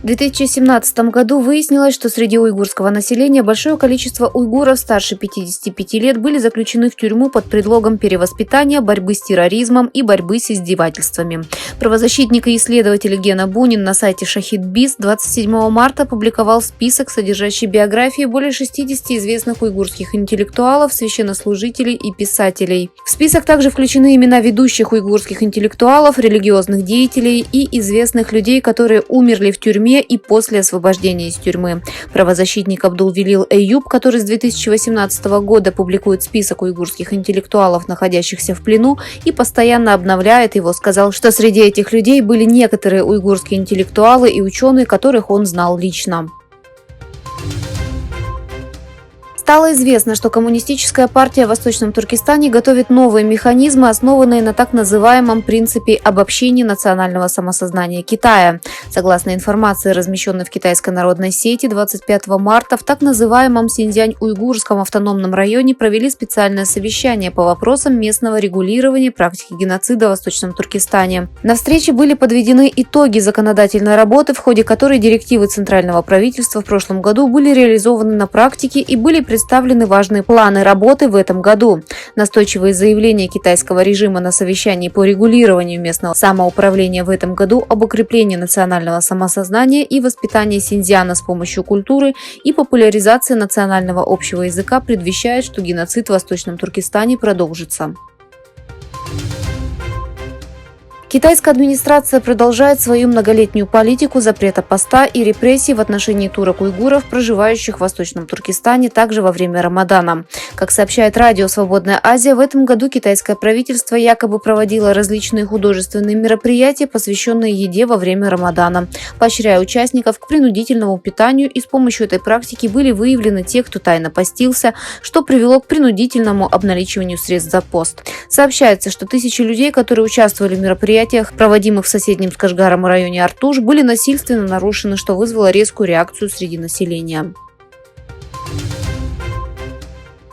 2017 году выяснилось, что среди уйгурского населения большое количество уйгуров старше 55 лет были заключены в тюрьму под предлогом перевоспитания, борьбы с терроризмом и борьбы с издевательствами. Правозащитник и исследователь Гена Бунин на сайте Шахид-Биз 27 марта опубликовал список, содержащий биографии более 60 известных уйгурских интеллектуалов, священнослужителей и писателей. В список также включены имена ведущих уйгурских интеллектуалов, религиозных деятелей и известных людей, которые умерли в тюрьме и после освобождения из тюрьмы. Правозащитник Абдулвелил Эйюб, который с 2018 года публикует список уйгурских интеллектуалов, находящихся в плену, и постоянно обновляет его, сказал, что среди этих людей были некоторые уйгурские интеллектуалы и ученые, которых он знал лично. Стало известно, что Коммунистическая партия в Восточном Туркестане готовит новые механизмы, основанные на так называемом принципе обобщения национального самосознания Китая. Согласно информации, размещенной в китайской народной сети, 25 марта в так называемом Синьцзянь-Уйгурском автономном районе провели специальное совещание по вопросам местного регулирования практики геноцида в Восточном Туркестане. На встрече были подведены итоги законодательной работы, в ходе которой директивы центрального правительства в прошлом году были реализованы на практике и были представлены важные планы работы в этом году. Настойчивые заявления китайского режима на совещании по регулированию местного самоуправления в этом году об укреплении национального самосознания и воспитании синьцзяна с помощью культуры и популяризации национального общего языка предвещают, что геноцид в Восточном Туркестане продолжится. Китайская администрация продолжает свою многолетнюю политику запрета поста и репрессий в отношении турок-уйгуров, проживающих в Восточном Туркестане, также во время Рамадана. Как сообщает радио «Свободная Азия», в этом году китайское правительство якобы проводило различные художественные мероприятия, посвященные еде во время Рамадана, поощряя участников к принудительному питанию, и с помощью этой практики были выявлены те, кто тайно постился, что привело к принудительному обналичиванию средств за пост. Сообщается, что тысячи людей, которые участвовали в мероприятиях, проводимых в соседнем с Кашгаром районе Артуш, были насильственно нарушены, что вызвало резкую реакцию среди населения.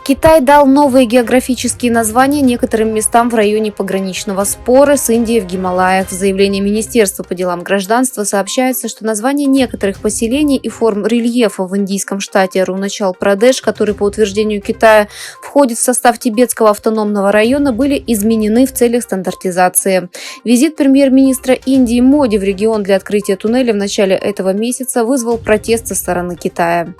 Китай дал новые географические названия некоторым местам в районе пограничного спора с Индией в Гималаях. В заявлении Министерства по делам гражданства сообщается, что названия некоторых поселений и форм рельефа в индийском штате Аруначал-Прадеш, который, по утверждению Китая, входит в состав Тибетского автономного района, были изменены в целях стандартизации. Визит премьер-министра Индии Моди в регион для открытия туннеля в начале этого месяца вызвал протест со стороны Китая.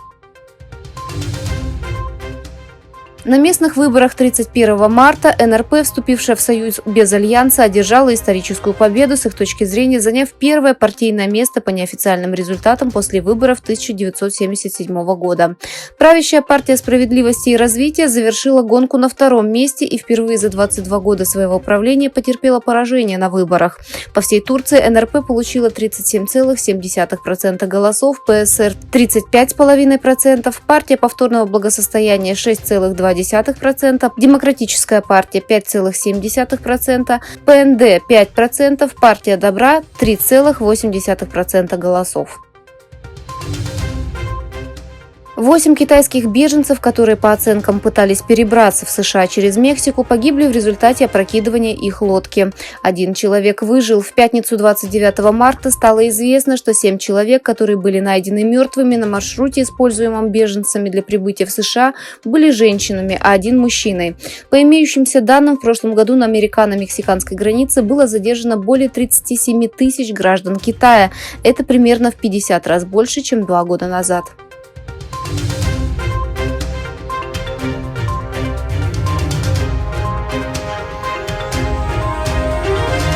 На местных выборах 31 марта НРП, вступившая в союз без альянса, одержала историческую победу, с их точки зрения заняв первое партийное место по неофициальным результатам после выборов 1977 года. Правящая партия справедливости и развития завершила гонку на втором месте и впервые за 22 года своего правления потерпела поражение на выборах. По всей Турции НРП получила 37,7% голосов, ПСР 35,5%, партия повторного благосостояния 6,2%, Демократическая партия 5,7%, ПНД 5%, партия добра 3,8% голосов. 8 китайских беженцев, которые по оценкам пытались перебраться в США через Мексику, погибли в результате опрокидывания их лодки. 1 человек выжил. В пятницу 29 марта стало известно, что 7 человек, которые были найдены мертвыми на маршруте, используемом беженцами для прибытия в США, были женщинами, а 1 мужчиной. По имеющимся данным, в прошлом году на американо-мексиканской границе было задержано более 37 тысяч граждан Китая. Это примерно в 50 раз больше, чем 2 года назад.